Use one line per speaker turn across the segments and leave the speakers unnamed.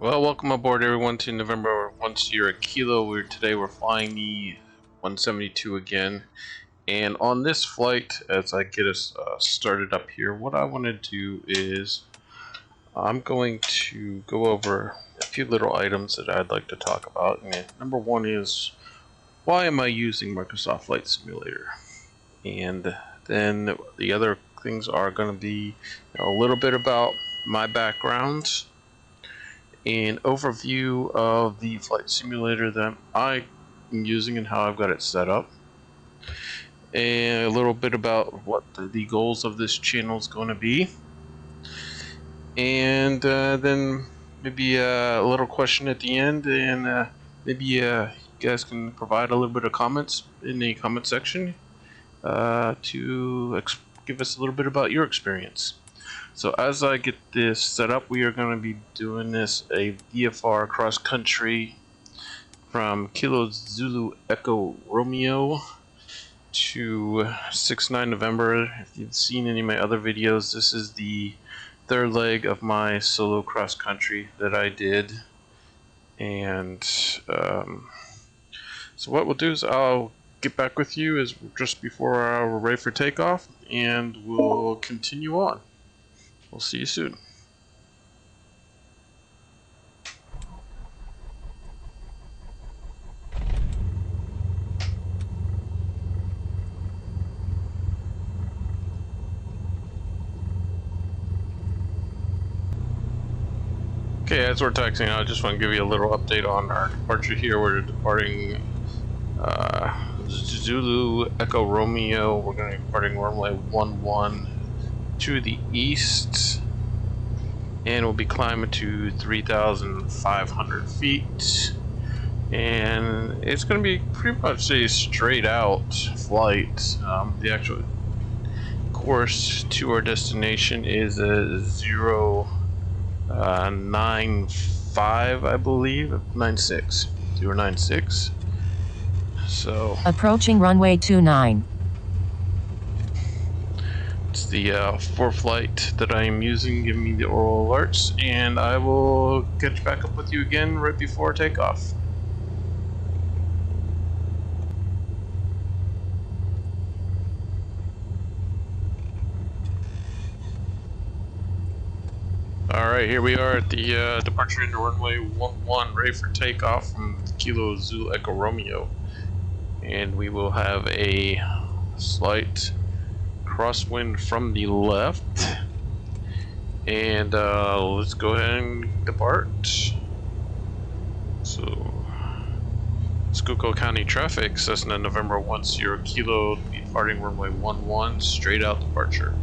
Well, welcome aboard everyone to November 1 Sierra Kilo. Today we're flying the 172 again, and on this flight, as I get us started up here, what I want to do is I'm going to go over a few little items that I'd like to talk about. And number one is, why am I using Microsoft Flight Simulator? And then the other things are going to be a little bit about my background, an overview of the flight simulator that I'm using and how I've got it set up, and a little bit about what the goals of this channel is going to be, and then maybe a little question at the end, and maybe you guys can provide a little bit of comments in the comment section to give us a little bit about your experience. So as I get this set up, we are going to be doing this a VFR cross country from Kilo Zulu Echo Romeo to 6-9 November. If you've seen any of my other videos, this is the third leg of my solo cross country that I did. And so what we'll do is I'll get back with you as just before we're ready for takeoff, and we'll continue on. We'll see you soon. Okay, as we're taxiing, I just want to give you a little update on our departure here. We're departing Zulu Echo Romeo. We're going to be departing runway 11 to the east, and we'll be climbing to 3,500 feet, and it's going to be pretty much a straight out flight. The actual course to our destination is a 095, I believe, 96, 096. So
approaching runway 29.
It's the foreflight that I am using, giving me the oral alerts, and I will catch back up with you again right before takeoff. Alright, here we are at the departure into runway 11, ready for takeoff from Kilo Zulu Echo Romeo. And we will have a slight crosswind from the left, and let's go ahead and depart. So, Schuylkill County traffic, Cessna November 1 Sierra Kilo, departing runway 11, straight out departure.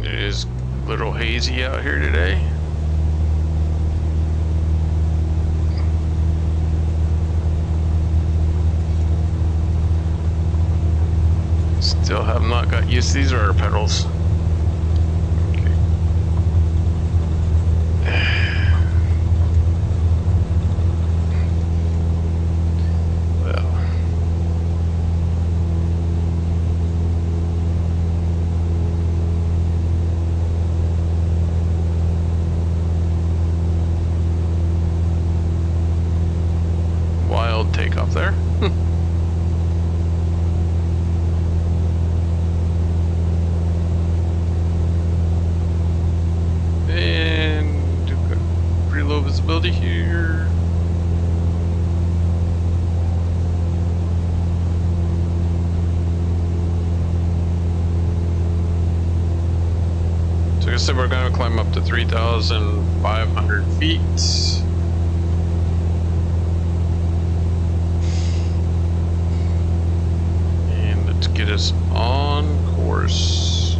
It is a little hazy out here today. Still have not got used to these rudder pedals. Okay. Well. Wild takeoff there. And pretty low visibility here. So like I said, we're going to climb up to 3,500 feet. And let's get us on course.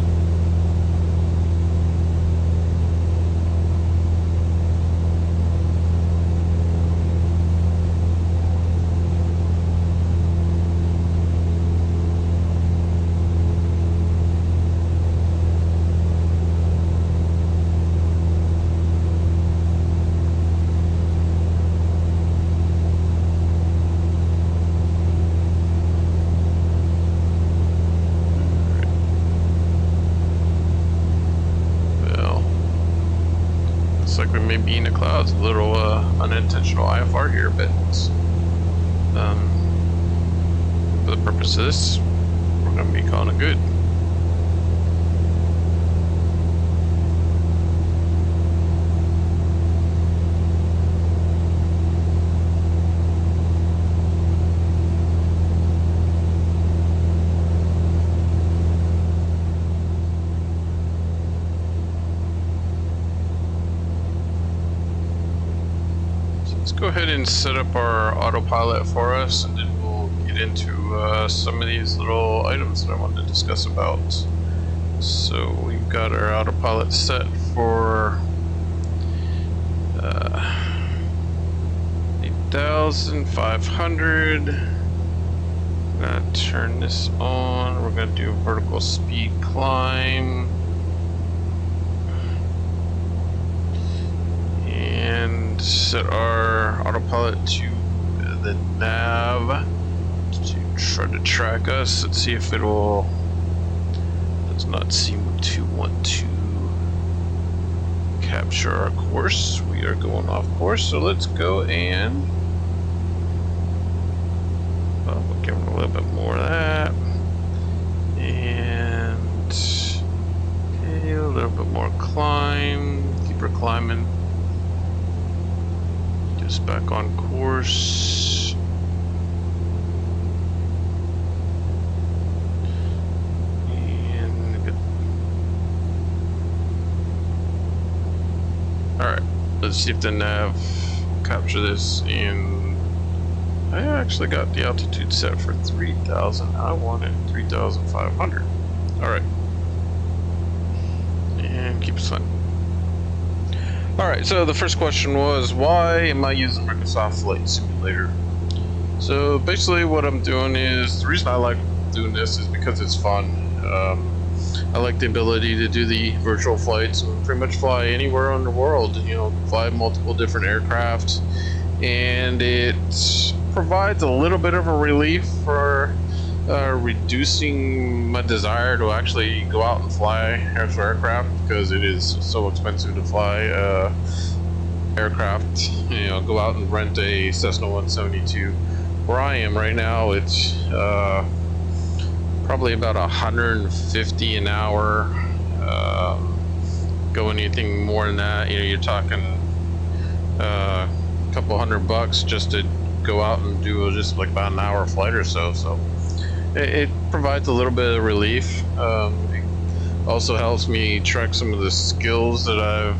like we may be in the clouds. A little unintentional IFR here, but for the purpose of this, we're going to be calling it good. Let's go ahead and set up our autopilot for us, and then we'll get into some of these little items that I wanted to discuss about. So we've got our autopilot set for 8,500. I'm gonna turn this on. We're gonna do a vertical speed climb. And set our autopilot to the nav to try to track us. Let's see if it'll. Does not seem to want to capture our course. We are going off course, so let's go and. Well, we'll give it a little bit more of that, and okay, a little bit more climb. Keep her climbing. Back on course. And good. Alright, let's see if the nav will capture this. And I actually got the altitude set for 3,000. I wanted 3,500. Alright. And keep it on. Alright, so the first question was, why am I using Microsoft Flight Simulator? So basically what I'm doing is, the reason I like doing this is because it's fun. I like the ability to do the virtual flights and pretty much fly anywhere in the world, you know, fly multiple different aircraft. And it provides a little bit of a relief for reducing my desire to actually go out and fly aircraft, because it is so expensive to fly aircraft. You know, go out and rent a Cessna 172. Where I am right now, it's probably about 150 an hour. Go anything more than that, you know, you're talking a couple $100 just to go out and do just like about an hour flight or so. So it provides a little bit of relief. It also helps me track some of the skills that I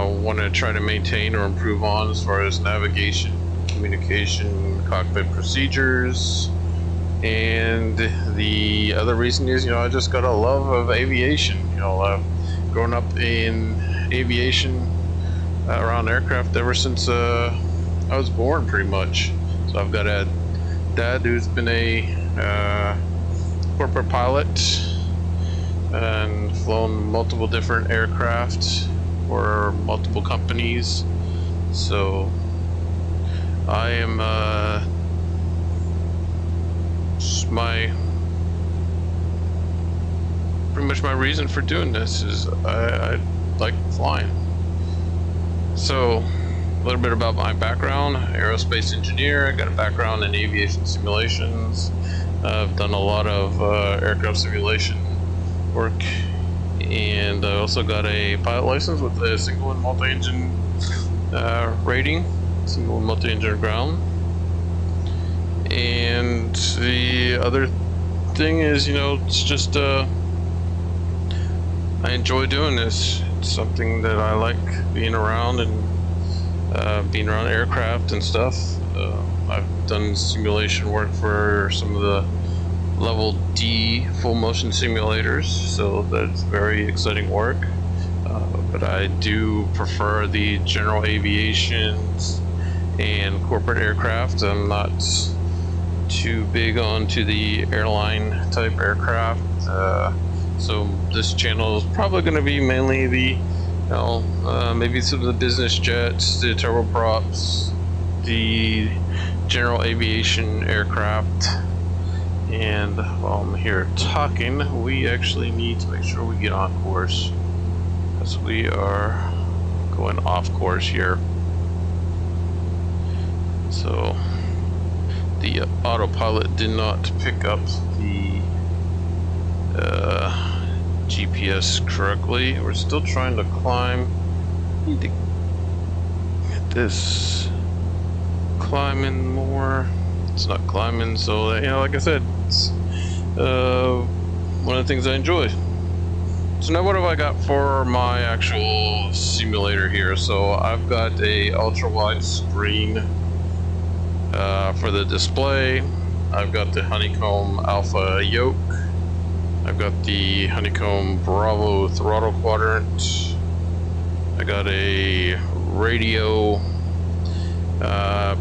want to try to maintain or improve on, as far as navigation, communication, cockpit procedures. And the other reason is, you know, I just got a love of aviation. You know, I've grown up in aviation around aircraft ever since I was born, pretty much. So I've got a dad who's been a corporate pilot and flown multiple different aircraft for multiple companies. So I am pretty much my reason for doing this is I like flying. So a little bit about my background: aerospace engineer. I got a background in aviation simulations. I've done a lot of aircraft simulation work, and I also got a pilot license with a single and multi-engine rating, single and multi-engine ground. And the other thing is, you know, it's just I enjoy doing this. It's something that I like, being around and being around aircraft and stuff. I've done simulation work for some of the level D full motion simulators, so that's very exciting work. But I do prefer the general aviations and corporate aircraft. I'm not too big onto the airline type aircraft. So this channel is probably going to be mainly the, maybe some of the business jets, the turboprops, the general aviation aircraft. And while I'm here talking, we actually need to make sure we get on course, as we are going off course here. So the autopilot did not pick up the GPS correctly. We're still trying to climb. Need to get this climbing more. It's not climbing, so you know, like I said, it's one of the things I enjoy. So now what have I got for my actual simulator here? So I've got a ultra wide screen for the display. I've got the Honeycomb Alpha yoke. I've got the Honeycomb Bravo throttle quadrant. I got a radio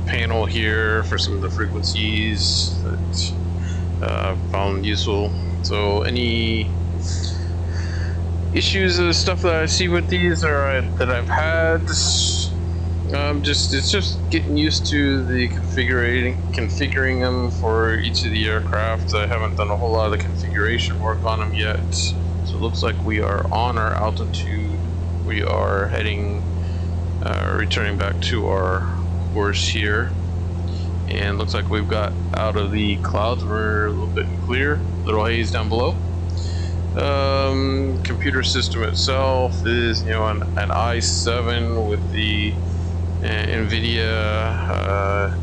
panel here for some of the frequencies that I found useful. So any issues of the stuff that I see with these or that I've had, it's just getting used to the configuring them for each of the aircraft. I haven't done a whole lot of the configuration work on them yet, so it looks like we are on our altitude. We are heading, returning back to our course here, and looks like we've got out of the clouds. We're a little bit clear, little haze down below. Computer system itself is, you know, an i7 with the NVIDIA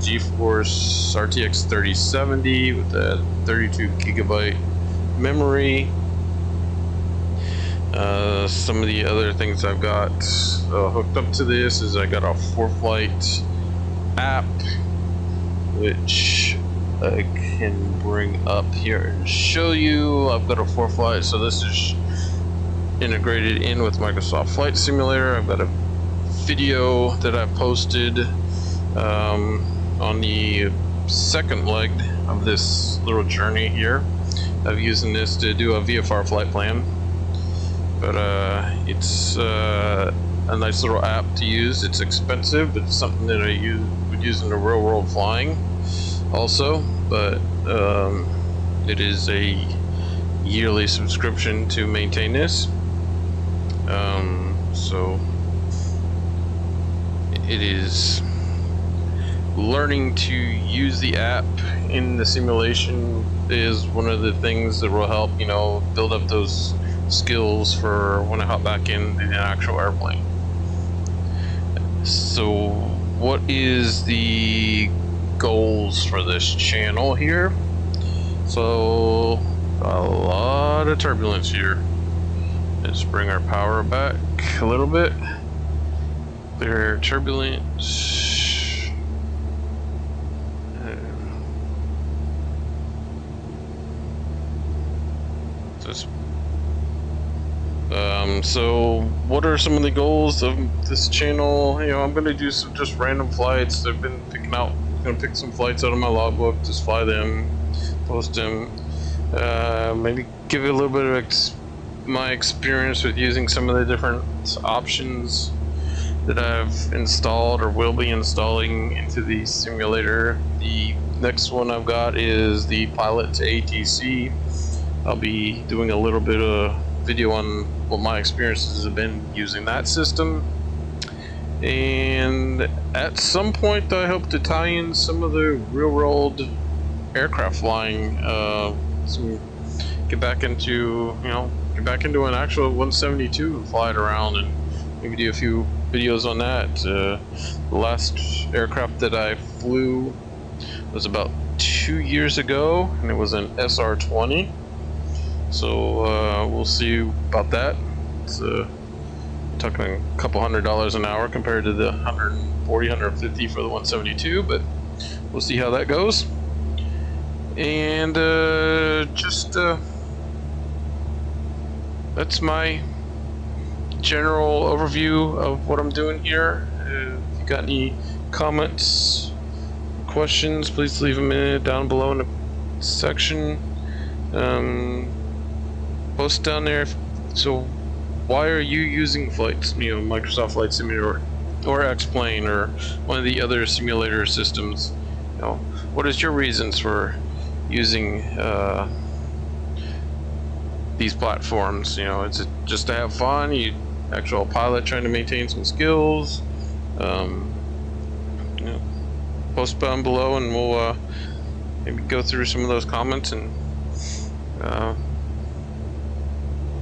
GeForce RTX 3070 with a 32 gigabyte memory. Some of the other things I've got hooked up to this is I got a foreflight app, which I can bring up here and show you. I've got a foreflight, so this is integrated in with Microsoft Flight Simulator. I've got a video that I posted on the second leg of this little journey here of using this to do a VFR flight plan. But it's a nice little app to use. It's expensive, but it's something that I would use in the real world flying also. But it is a yearly subscription to maintain this. So it is learning to use the app in the simulation is one of the things that will help, you know, build up those skills for when I hop back in an actual airplane. So what is the goals for this channel here? So a lot of turbulence here. Let's bring our power back a little bit. Clear turbulence. So what are some of the goals of this channel? You know, I'm gonna do some just random flights. I've been gonna pick some flights out of my logbook, just fly them, post them, maybe give you a little bit of my experience with using some of the different options that I've installed or will be installing into the simulator. The next one I've got is the Pilot to ATC. I'll be doing a little bit of video on what my experiences have been using that system, and at some point I hope to tie in some of the real world aircraft flying, get back into an actual 172 and fly it around, and maybe do a few videos on that. The last aircraft that I flew was about 2 years ago, and it was an SR-20. So we'll see about that. It's talking a couple $100 an hour compared to the 140, 150 for the 172, but we'll see how that goes. And that's my general overview of what I'm doing here. If you got any comments, questions, please leave them down below in the section. Post down there. So why are you using Microsoft Flight Simulator or X-Plane or one of the other simulator systems? You know, what is your reasons for using these platforms? You know, is it just to have fun? You actual pilot trying to maintain some skills, you know, post down below and we'll maybe go through some of those comments and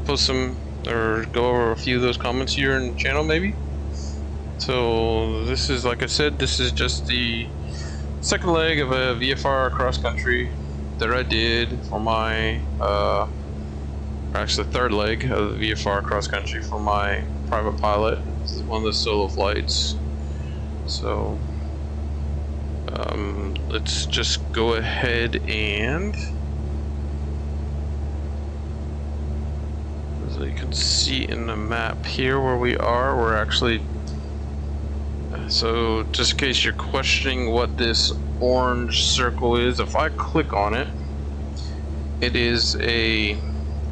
post some or go over a few of those comments here in the channel maybe. So this is, like I said, this is just the second leg of a VFR cross country that I did for my actually third leg of the VFR cross country for my private pilot. This is one of the solo flights. So let's just go ahead and, as you can see in the map here where we are, we're actually, so just in case you're questioning what this orange circle is, if I click on it, it is a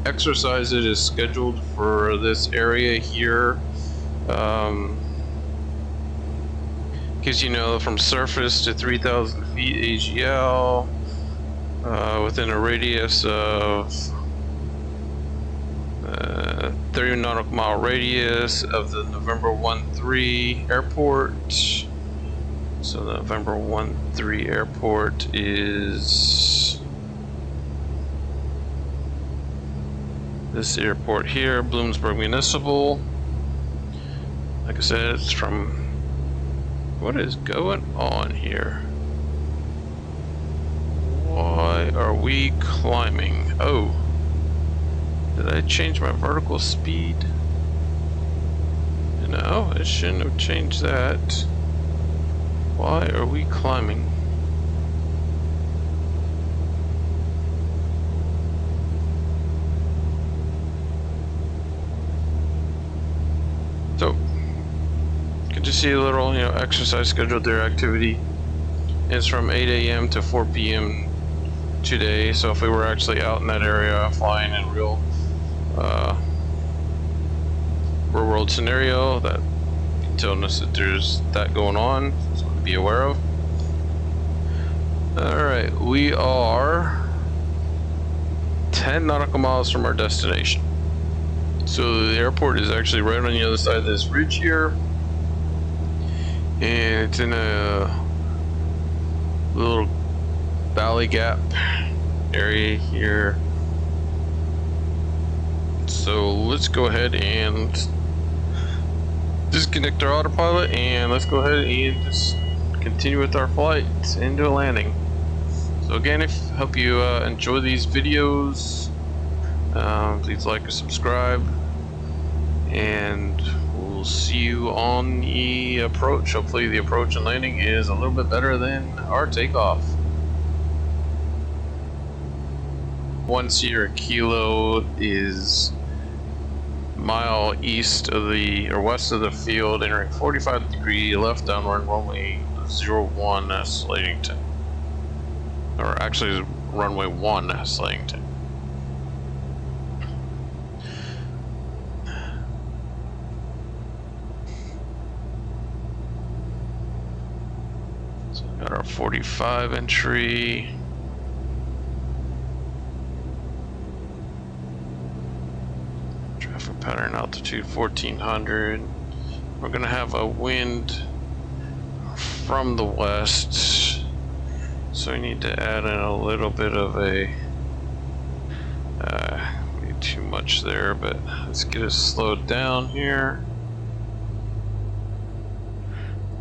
exercise that is scheduled for this area here. Gives you know from surface to 3,000 feet AGL within a radius of 30 nautical mile radius of the November 1-3 airport. So the November 1-3 airport is this airport here, Bloomsburg Municipal. Like I said, it's from, what is going on here? Why are we climbing? Oh, did I change my vertical speed? No, I shouldn't have changed that. Why are we climbing? So, you can just see a little, exercise scheduled there activity. It's from 8 a.m. to 4 p.m. today. So if we were actually out in that area flying in real world scenario, that telling us that there's that going on, so to be aware of. Alright, we are 10 nautical miles from our destination. So the airport is actually right on the other side of this ridge here, and it's in a little valley gap area here. So let's go ahead and disconnect our autopilot and let's go ahead and just continue with our flight into a landing. So again, hope you enjoy these videos. Please like and subscribe, and we'll see you on the approach. Hopefully the approach and landing is a little bit better than our takeoff. 1 Sierra Kilo is mile east of the, or west of the field, entering 45-degree left downwind runway 01 Slatington. Or actually runway 1 Slatington. So we got our 45 entry. Traffic pattern altitude 1400. We're gonna have a wind from the west, so we need to add in a little bit of a maybe too much there, but let's get us slowed down here.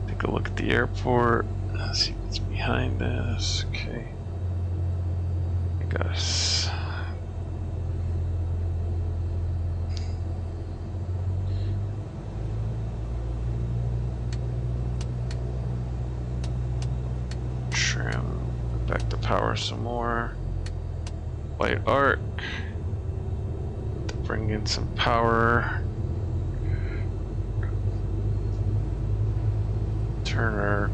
Take a look at the airport. Let's see what's behind us. Okay, I guess. Trim back the power some more. White arc to bring in some power. Turn our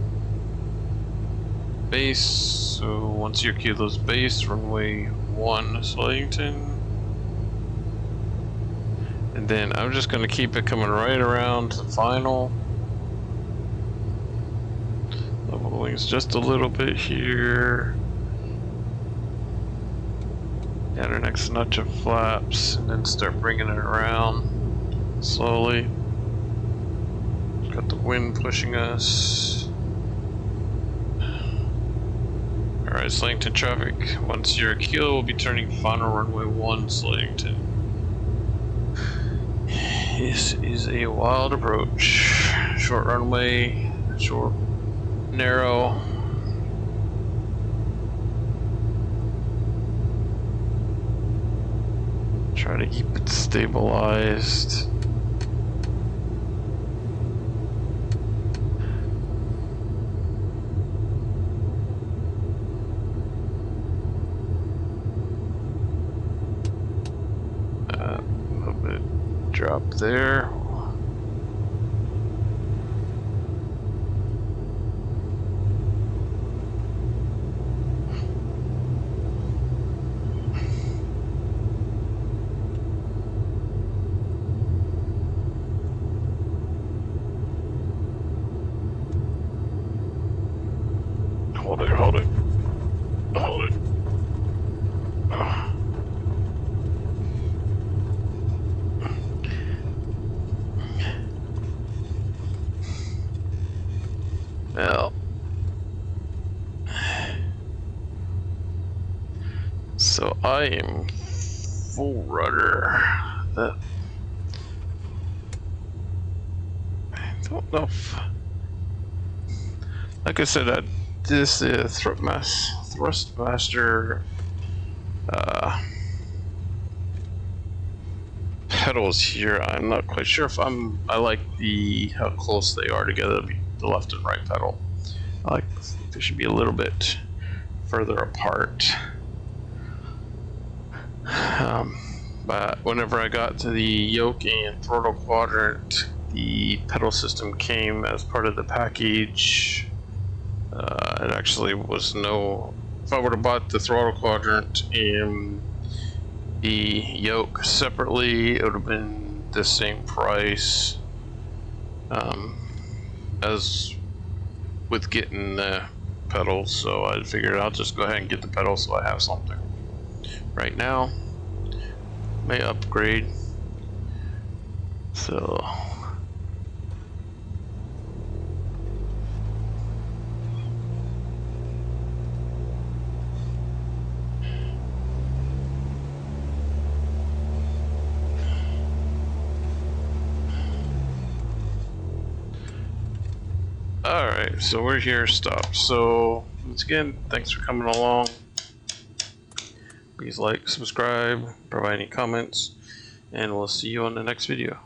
base, so 1 Sierra Kilo's base, runway 1 Slatington. And then I'm just going to keep it coming right around to final. Level the wings just a little bit here. Add our next notch of flaps, and then start bringing it around. slowly. Got the wind pushing us. Alright, Slington traffic. 10 Kilo will be turning final runway 1, Slington. This is a wild approach. Short runway, short, narrow. Try to keep it stabilized. A little bit drop there. Hold it, hold it, hold it. Well, so I am full rudder. That I don't know if, like I said, this Thrustmaster pedals here. I'm not quite sure if I like how close they are together, the left and right pedal. I think they should be a little bit further apart. But whenever I got to the yoke and throttle quadrant, the pedal system came as part of the package. It actually was no. If I would have bought the throttle quadrant and the yoke separately, it would have been the same price as with getting the pedals. So I figured I'll just go ahead and get the pedals so I have something. Right now, may upgrade. So. Alright, so we're here, stop. So, once again, thanks for coming along. Please like, subscribe, provide any comments, and we'll see you on the next video.